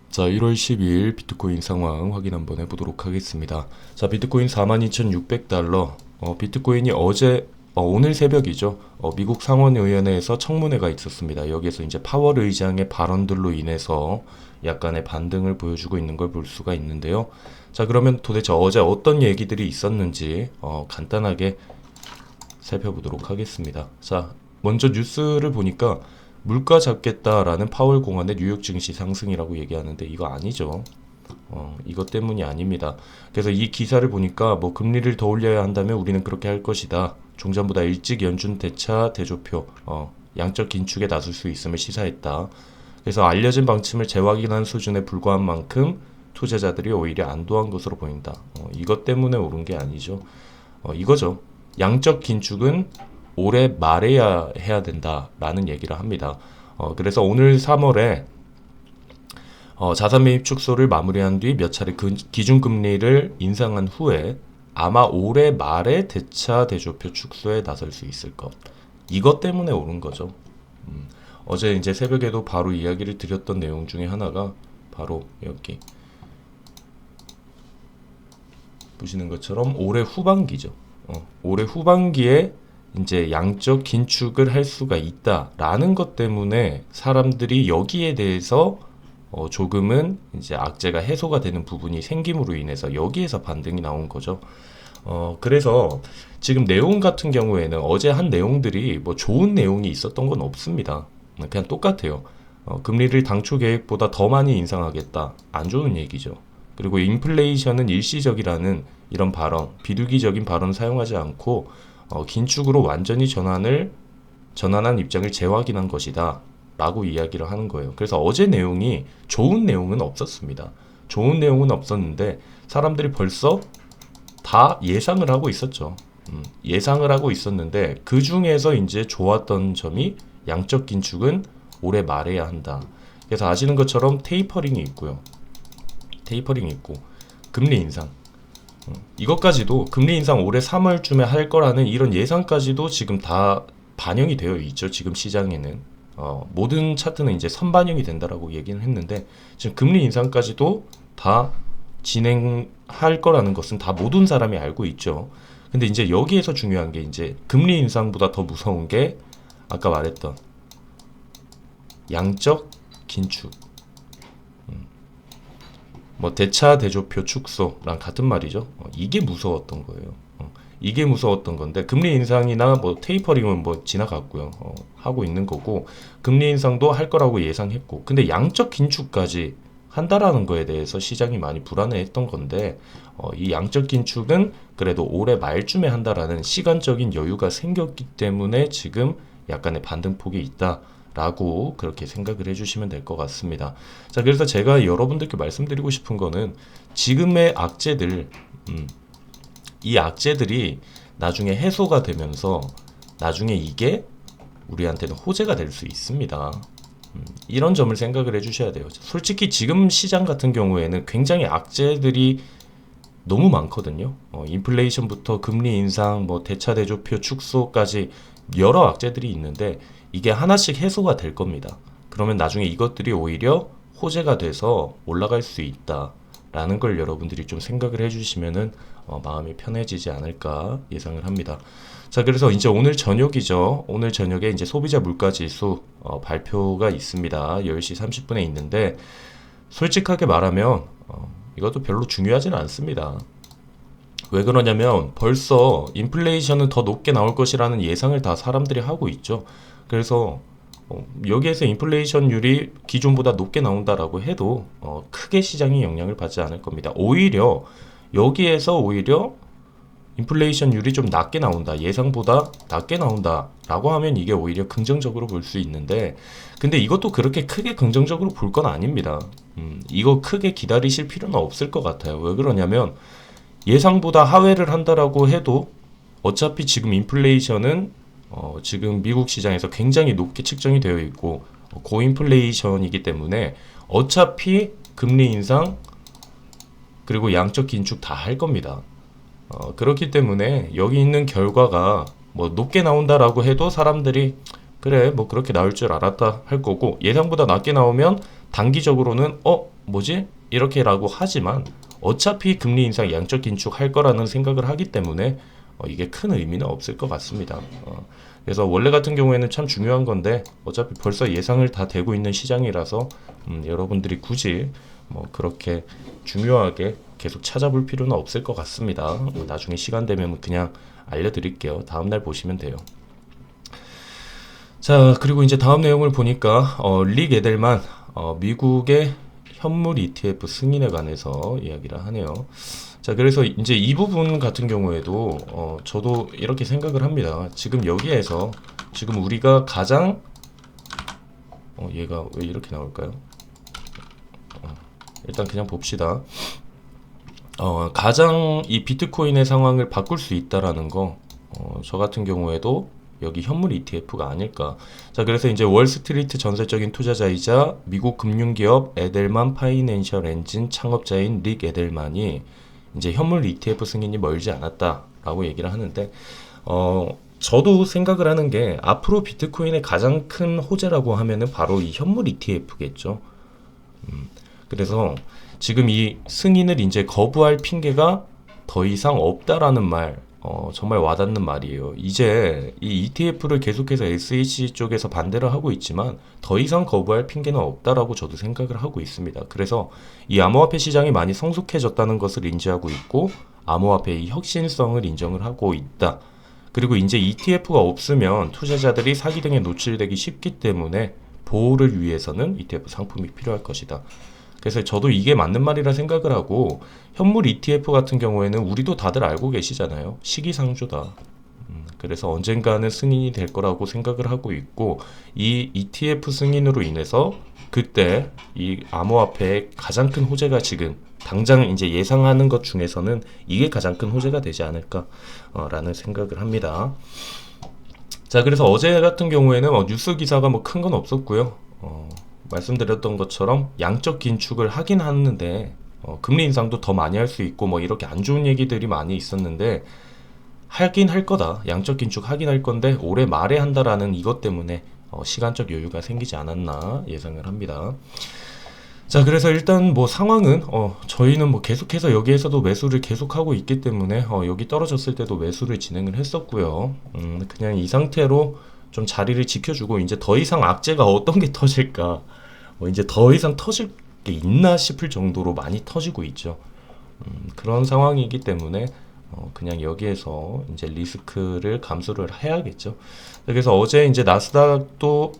자, 1월 12일 비트코인 상황 확인 한번 해보도록 하겠습니다. 자, 비트코인 42,600달러. 비트코인이 오늘 새벽이죠. 미국 상원의원회에서 청문회가 있었습니다. 여기에서 이제 파월 의장의 발언들로 인해서 약간의 반등을 보여주고 있는 걸 볼 수가 있는데요. 자, 그러면 도대체 어제 어떤 얘기들이 있었는지 간단하게 살펴보도록 하겠습니다. 자, 먼저 뉴스를 보니까 물가 잡겠다라는 파월 공안의 뉴욕 증시 상승이라고 얘기하는데 이거 아니죠. 이것 때문이 아닙니다. 그래서 이 기사를 보니까 뭐 금리를 더 올려야 한다면 우리는 그렇게 할 것이다. 종전보다 일찍 연준 대차 대조표 양적 긴축에 나설 수 있음을 시사했다. 그래서 알려진 방침을 재확인한 수준에 불과한 만큼 투자자들이 오히려 안도한 것으로 보인다. 이것 때문에 오른 게 아니죠. 이거죠. 양적 긴축은 올해 말에야 해야 된다라는 얘기를 합니다. 그래서 오늘 3월에 자산 매입 축소를 마무리한 뒤 몇 차례 기준금리를 인상한 후에 아마 올해 말에 대차 대조표 축소에 나설 수 있을 것. 이것 때문에 오른 거죠. 어제 이제 새벽에도 바로 이야기를 드렸던 내용 중에 하나가 바로 여기 보시는 것처럼 올해 후반기죠. 올해 후반기에 이제 양적 긴축을 할 수가 있다라는 것 때문에 사람들이 여기에 대해서 조금은 이제 악재가 해소가 되는 부분이 생김으로 인해서 여기에서 반등이 나온 거죠. 그래서 지금 내용 같은 경우에는 어제 한 내용들이 뭐 좋은 내용이 있었던 건 없습니다. 그냥 똑같아요. 금리를 당초 계획보다 더 많이 인상하겠다. 안 좋은 얘기죠. 그리고 인플레이션은 일시적이라는 이런 발언, 비둘기적인 발언을 사용하지 않고 긴축으로 완전히 전환한 입장을 재확인한 것이다 라고 이야기를 하는 거예요. 그래서 어제 내용이 좋은 내용은 없었습니다. 좋은 내용은 없었는데 사람들이 벌써 다 예상을 하고 있었죠. 예상을 하고 있었는데 그 중에서 이제 좋았던 점이 양적 긴축은 올해 말해야 한다. 그래서 아시는 것처럼 테이퍼링이 있고요. 테이퍼링이 있고 금리 인상. 이것까지도 금리 인상 올해 3월쯤에 할 거라는 이런 예상까지도 지금 다 반영이 되어 있죠. 지금 시장에는 모든 차트는 이제 선반영이 된다라고 얘기는 했는데 지금 금리 인상까지도 다 진행할 거라는 것은 다 모든 사람이 알고 있죠. 근데 이제 여기에서 중요한 게 이제 금리 인상보다 더 무서운 게 아까 말했던 양적 긴축. 뭐 대차 대조표 축소랑 같은 말이죠. 이게 무서웠던 거예요. 이게 무서웠던 건데 금리 인상이나 뭐 테이퍼링은 뭐 지나갔고요. 하고 있는 거고 금리 인상도 할 거라고 예상했고 근데 양적 긴축까지 한다라는 거에 대해서 시장이 많이 불안해했던 건데 이 양적 긴축은 그래도 올해 말쯤에 한다라는 시간적인 여유가 생겼기 때문에 지금 약간의 반등폭이 있다. 라고 그렇게 생각을 해주시면 될 것 같습니다. 자, 그래서 제가 여러분들께 말씀드리고 싶은 거는 지금의 악재들, 이 악재들이 나중에 해소가 되면서 나중에 이게 우리한테는 호재가 될 수 있습니다. 이런 점을 생각을 해주셔야 돼요. 솔직히 지금 시장 같은 경우에는 굉장히 악재들이 너무 많거든요. 인플레이션부터 금리 인상, 뭐 대차 대조표 축소까지 여러 악재들이 있는데 이게 하나씩 해소가 될 겁니다. 그러면 나중에 이것들이 오히려 호재가 돼서 올라갈 수 있다라는 걸 여러분들이 좀 생각을 해주시면은 마음이 편해지지 않을까 예상을 합니다. 자, 그래서 이제 오늘 저녁이죠. 오늘 저녁에 이제 소비자 물가지수 발표가 있습니다. 10시 30분에 있는데 솔직하게 말하면 이것도 별로 중요하지는 않습니다. 왜 그러냐면 벌써 인플레이션은 더 높게 나올 것이라는 예상을 다 사람들이 하고 있죠. 그래서 여기에서 인플레이션율이 기존보다 높게 나온다라고 해도 크게 시장이 영향을 받지 않을 겁니다. 오히려 여기에서 오히려 인플레이션율이 좀 낮게 나온다, 예상보다 낮게 나온다라고 하면 이게 오히려 긍정적으로 볼 수 있는데 근데 이것도 그렇게 크게 긍정적으로 볼 건 아닙니다. 이거 크게 기다리실 필요는 없을 것 같아요. 왜 그러냐면 예상보다 하회를 한다라고 해도 어차피 지금 인플레이션은 지금 미국 시장에서 굉장히 높게 측정이 되어 있고 고인플레이션이기 때문에 어차피 금리 인상 그리고 양적 긴축 다 할 겁니다. 그렇기 때문에 여기 있는 결과가 뭐 높게 나온다라고 해도 사람들이 그래 뭐 그렇게 나올 줄 알았다 할 거고 예상보다 낮게 나오면 단기적으로는 뭐지? 이렇게라고 하지만 어차피 금리 인상 양적 긴축할 거라는 생각을 하기 때문에 이게 큰 의미는 없을 것 같습니다. 그래서 원래 같은 경우에는 참 중요한 건데 어차피 벌써 예상을 다 되고 있는 시장이라서 여러분들이 굳이 뭐 그렇게 중요하게 계속 찾아볼 필요는 없을 것 같습니다. 나중에 시간 되면 그냥 알려드릴게요. 다음날 보시면 돼요. 자, 그리고 이제 다음 내용을 보니까 릭 에델만 미국의 현물 ETF 승인에 관해서 이야기를 하네요. 자, 그래서 이제 이 부분 같은 경우에도 저도 이렇게 생각을 합니다. 지금 여기에서 지금 우리가 가장 얘가 왜 이렇게 나올까요? 일단 그냥 봅시다. 가장 이 비트코인의 상황을 바꿀 수 있다라는 거, 저 같은 경우에도 여기 현물 ETF가 아닐까. 자, 그래서 이제 월스트리트 전설적인 투자자이자 미국 금융기업 에델만 파이낸셜 엔진 창업자인 릭 에델만이 이제 현물 ETF 승인이 멀지 않았다라고 얘기를 하는데, 저도 생각을 하는 게 앞으로 비트코인의 가장 큰 호재라고 하면은 바로 이 현물 ETF겠죠. 그래서 지금 이 승인을 이제 거부할 핑계가 더 이상 없다라는 말, 정말 와닿는 말이에요. 이제 이 ETF를 계속해서 SEC 쪽에서 반대를 하고 있지만 더 이상 거부할 핑계는 없다라고 저도 생각을 하고 있습니다. 그래서 이 암호화폐 시장이 많이 성숙해졌다는 것을 인지하고 있고 암호화폐의 혁신성을 인정을 하고 있다. 그리고 이제 ETF가 없으면 투자자들이 사기 등에 노출되기 쉽기 때문에 보호를 위해서는 ETF 상품이 필요할 것이다. 그래서 저도 이게 맞는 말이라 생각을 하고 현물 ETF 같은 경우에는 우리도 다들 알고 계시잖아요. 시기상조다. 그래서 언젠가는 승인이 될 거라고 생각을 하고 있고 이 ETF 승인으로 인해서 그때 이 암호화폐의 가장 큰 호재가 지금 당장 이제 예상하는 것 중에서는 이게 가장 큰 호재가 되지 않을까라는 생각을 합니다. 자, 그래서 어제 같은 경우에는 뉴스 기사가 뭐 큰 건 없었고요. 말씀드렸던 것처럼 양적 긴축을 하긴 하는데 금리 인상도 더 많이 할 수 있고 뭐 이렇게 안 좋은 얘기들이 많이 있었는데 하긴 할 거다. 양적 긴축 하긴 할 건데 올해 말에 한다라는 이것 때문에 시간적 여유가 생기지 않았나 예상을 합니다. 자, 그래서 일단 뭐 상황은 저희는 뭐 계속해서 여기에서도 매수를 계속하고 있기 때문에 여기 떨어졌을 때도 매수를 진행을 했었고요. 그냥 이 상태로 좀 자리를 지켜주고 이제 더 이상 악재가 어떤 게 터질까 이제 더 이상 터질 게 있나 싶을 정도로 많이 터지고 있죠. 그런 상황이기 때문에 그냥 여기에서 이제 리스크를 감수를 해야겠죠. 그래서 어제 이제 나스닥도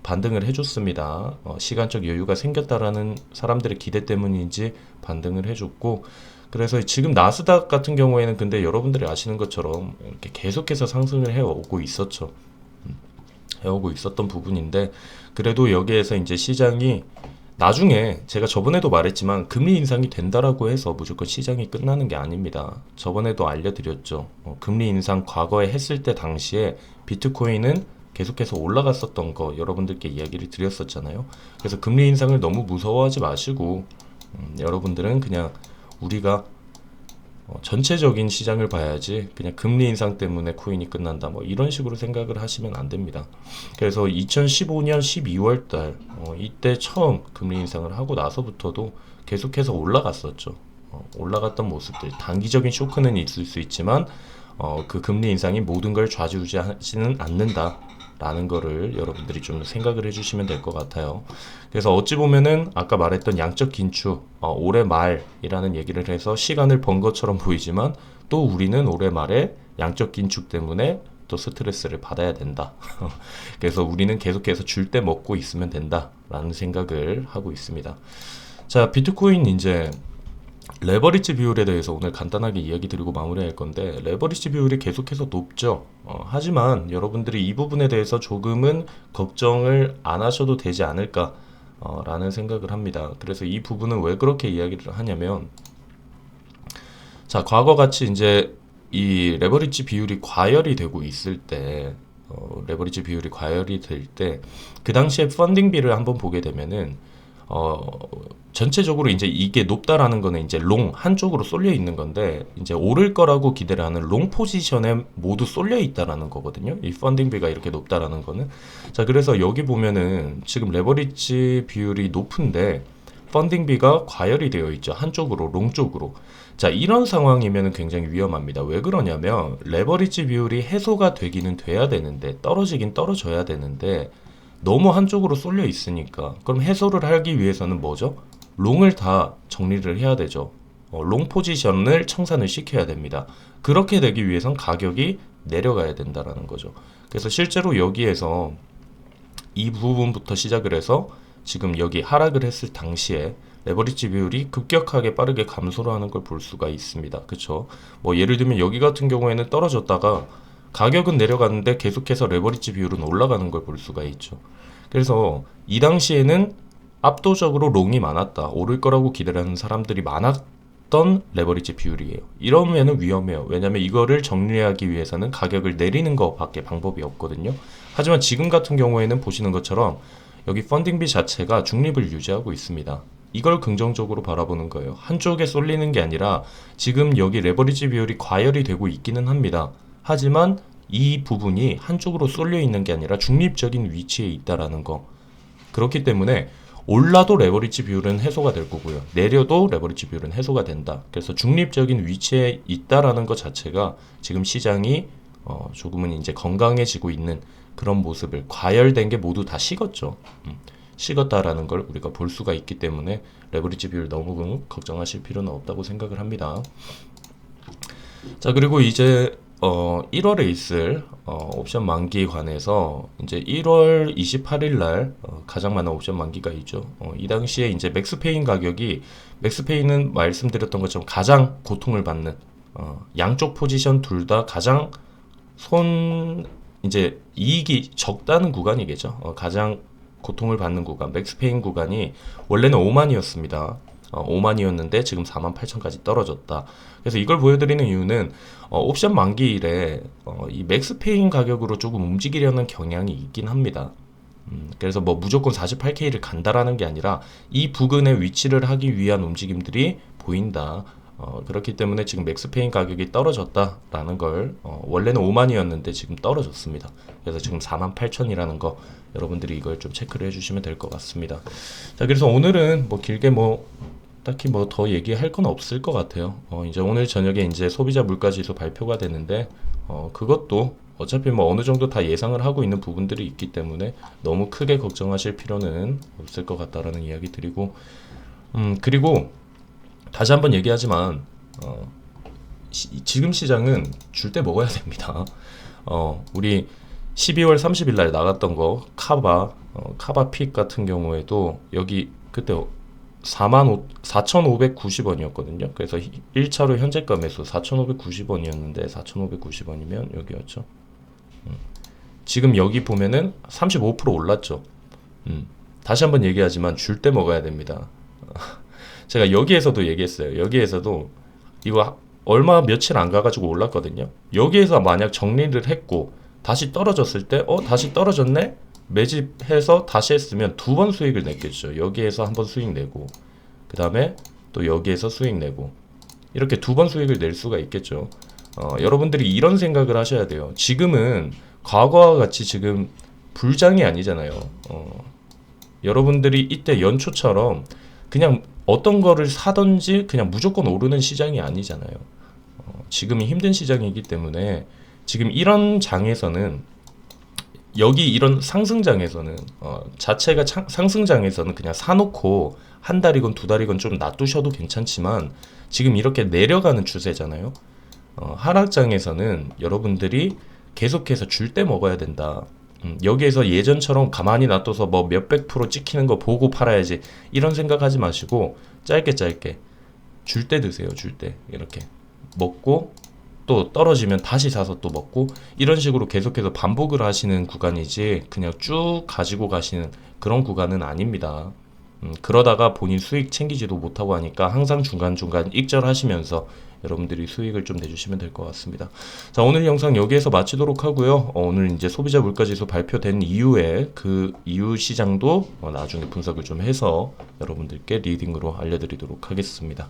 반등을 해줬습니다. 시간적 여유가 생겼다라는 사람들의 기대 때문인지 반등을 해줬고, 그래서 지금 나스닥 같은 경우에는 근데 여러분들이 아시는 것처럼 이렇게 계속해서 상승을 해오고 있었죠. 해오고 있었던 부분인데, 그래도 여기에서 이제 시장이 나중에 제가 저번에도 말했지만 금리 인상이 된다라고 해서 무조건 시장이 끝나는 게 아닙니다. 저번에도 알려드렸죠. 금리 인상 과거에 했을 때 당시에 비트코인은 계속해서 올라갔었던 거 여러분들께 이야기를 드렸었잖아요. 그래서 금리 인상을 너무 무서워하지 마시고 여러분들은 그냥 우리가 전체적인 시장을 봐야지 그냥 금리 인상 때문에 코인이 끝난다 뭐 이런 식으로 생각을 하시면 안 됩니다. 그래서 2015년 12월 달 이때 처음 금리 인상을 하고 나서부터도 계속해서 올라갔었죠. 올라갔던 모습들 단기적인 쇼크는 있을 수 있지만 그 금리 인상이 모든 걸 좌지우지하지는 않는다 라는 거를 여러분들이 좀 생각을 해주시면 될 것 같아요. 그래서 어찌 보면은 아까 말했던 양적 긴축 올해 말이라는 얘기를 해서 시간을 번 것처럼 보이지만 또 우리는 올해 말에 양적 긴축 때문에 또 스트레스를 받아야 된다. 그래서 우리는 계속해서 줄 때 먹고 있으면 된다 라는 생각을 하고 있습니다. 자, 비트코인 이제 레버리지 비율에 대해서 오늘 간단하게 이야기 드리고 마무리할 건데 레버리지 비율이 계속해서 높죠. 하지만 여러분들이 이 부분에 대해서 조금은 걱정을 안 하셔도 되지 않을까 라는 생각을 합니다. 그래서 이 부분은 왜 그렇게 이야기를 하냐면 자, 과거같이 이제 이 레버리지 비율이 과열이 되고 있을 때 레버리지 비율이 과열이 될 때 그 당시에 펀딩비를 한번 보게 되면은 어, 전체적으로 이제 이게 높다라는 거는 이제 롱 한쪽으로 쏠려 있는 건데 이제 오를 거라고 기대를 하는 롱 포지션에 모두 쏠려 있다라는 거거든요. 이 펀딩비가 이렇게 높다라는 거는. 자, 그래서 여기 보면은 지금 레버리지 비율이 높은데 펀딩비가 과열이 되어 있죠. 한쪽으로 롱 쪽으로. 자, 이런 상황이면 굉장히 위험합니다. 왜 그러냐면 레버리지 비율이 해소가 되기는 돼야 되는데 떨어지긴 떨어져야 되는데 너무 한쪽으로 쏠려 있으니까 그럼 해소를 하기 위해서는 뭐죠? 롱을 다 정리를 해야 되죠. 롱 포지션을 청산을 시켜야 됩니다. 그렇게 되기 위해선 가격이 내려가야 된다라는 거죠. 그래서 실제로 여기에서 이 부분부터 시작을 해서 지금 여기 하락을 했을 당시에 레버리지 비율이 급격하게 빠르게 감소를 하는 걸 볼 수가 있습니다. 그쵸? 뭐 예를 들면 여기 같은 경우에는 떨어졌다가 가격은 내려갔는데 계속해서 레버리지 비율은 올라가는 걸 볼 수가 있죠. 그래서 이 당시에는 압도적으로 롱이 많았다. 오를 거라고 기대를 하는 사람들이 많았던 레버리지 비율이에요. 이러면은 위험해요. 왜냐면 이거를 정리하기 위해서는 가격을 내리는 것밖에 방법이 없거든요. 하지만 지금 같은 경우에는 보시는 것처럼 여기 펀딩비 자체가 중립을 유지하고 있습니다. 이걸 긍정적으로 바라보는 거예요. 한쪽에 쏠리는 게 아니라 지금 여기 레버리지 비율이 과열이 되고 있기는 합니다. 하지만 이 부분이 한쪽으로 쏠려 있는 게 아니라 중립적인 위치에 있다라는 거. 그렇기 때문에 올라도 레버리지 비율은 해소가 될 거고요. 내려도 레버리지 비율은 해소가 된다. 그래서 중립적인 위치에 있다라는 것 자체가 지금 시장이 조금은 이제 건강해지고 있는 그런 모습을 과열된 게 모두 다 식었죠. 식었다라는 걸 우리가 볼 수가 있기 때문에 레버리지 비율 너무 걱정하실 필요는 없다고 생각을 합니다. 자, 그리고 이제 1월에 있을 옵션 만기에 관해서 이제 1월 28일 날 가장 많은 옵션 만기가 있죠. 이 당시에 이제 맥스페인 가격이 맥스페인은 말씀드렸던 것처럼 가장 고통을 받는 양쪽 포지션 둘 다 가장 이제 이익이 적다는 구간이겠죠. 가장 고통을 받는 구간, 맥스페인 구간이 원래는 5만이었습니다. 5만이었는데 지금 48,000까지 떨어졌다. 그래서 이걸 보여드리는 이유는 옵션 만기일에 이 맥스페인 가격으로 조금 움직이려는 경향이 있긴 합니다. 그래서 뭐 무조건 48K를 간다라는 게 아니라 이 부근에 위치를 하기 위한 움직임들이 보인다. 그렇기 때문에 지금 맥스페인 가격이 떨어졌다라는 걸 원래는 5만이었는데 지금 떨어졌습니다. 그래서 지금 48,000이라는 거 여러분들이 이걸 좀 체크를 해주시면 될 것 같습니다. 자, 그래서 오늘은 뭐 길게 뭐 딱히 뭐 더 얘기할 건 없을 것 같아요. 이제 오늘 저녁에 이제 소비자 물가지수 발표가 되는데 그것도 어차피 뭐 어느 정도 다 예상을 하고 있는 부분들이 있기 때문에 너무 크게 걱정하실 필요는 없을 것 같다라는 이야기 드리고 그리고 다시 한번 얘기하지만 지금 시장은 줄 때 먹어야 됩니다. 우리 12월 30일 날 나갔던 거 카바픽 같은 경우에도 여기 그때 4,590원이었거든요. 그래서 1차로 현재가 매수 4,590원이었는데 4,590원이면 여기였죠. 지금 여기 보면은 35% 올랐죠. 다시 한번 얘기하지만 줄 때 먹어야 됩니다. 제가 여기에서도 얘기했어요. 여기에서도 이거 얼마 며칠 안 가가지고 올랐거든요. 여기에서 만약 정리를 했고 다시 떨어졌을 때 다시 떨어졌네? 매집해서 다시 했으면 두 번 수익을 냈겠죠. 여기에서 한 번 수익 내고 그 다음에 또 여기에서 수익 내고 이렇게 두 번 수익을 낼 수가 있겠죠. 여러분들이 이런 생각을 하셔야 돼요. 지금은 과거와 같이 지금 불장이 아니잖아요. 여러분들이 이때 연초처럼 그냥 어떤 거를 사든지 그냥 무조건 오르는 시장이 아니잖아요. 지금이 힘든 시장이기 때문에 지금 이런 장에서는 여기 이런 상승장에서는 자체가 상승장에서는 그냥 사놓고 한 달이건 두 달이건 좀 놔두셔도 괜찮지만 지금 이렇게 내려가는 추세잖아요. 하락장에서는 여러분들이 계속해서 줄 때 먹어야 된다. 여기에서 예전처럼 가만히 놔둬서 뭐 몇백 프로 찍히는 거 보고 팔아야지 이런 생각하지 마시고 짧게 줄 때 드세요. 줄 때 이렇게 먹고 또 떨어지면 다시 사서 또 먹고 이런 식으로 계속해서 반복을 하시는 구간이지 그냥 쭉 가지고 가시는 그런 구간은 아닙니다. 그러다가 본인 수익 챙기지도 못하고 하니까 항상 중간중간 익절하시면서 여러분들이 수익을 좀 내주시면 될 것 같습니다. 자, 오늘 영상 여기에서 마치도록 하고요. 오늘 이제 소비자 물가지수 발표된 이후에 그 이후 시장도 나중에 분석을 좀 해서 여러분들께 리딩으로 알려드리도록 하겠습니다.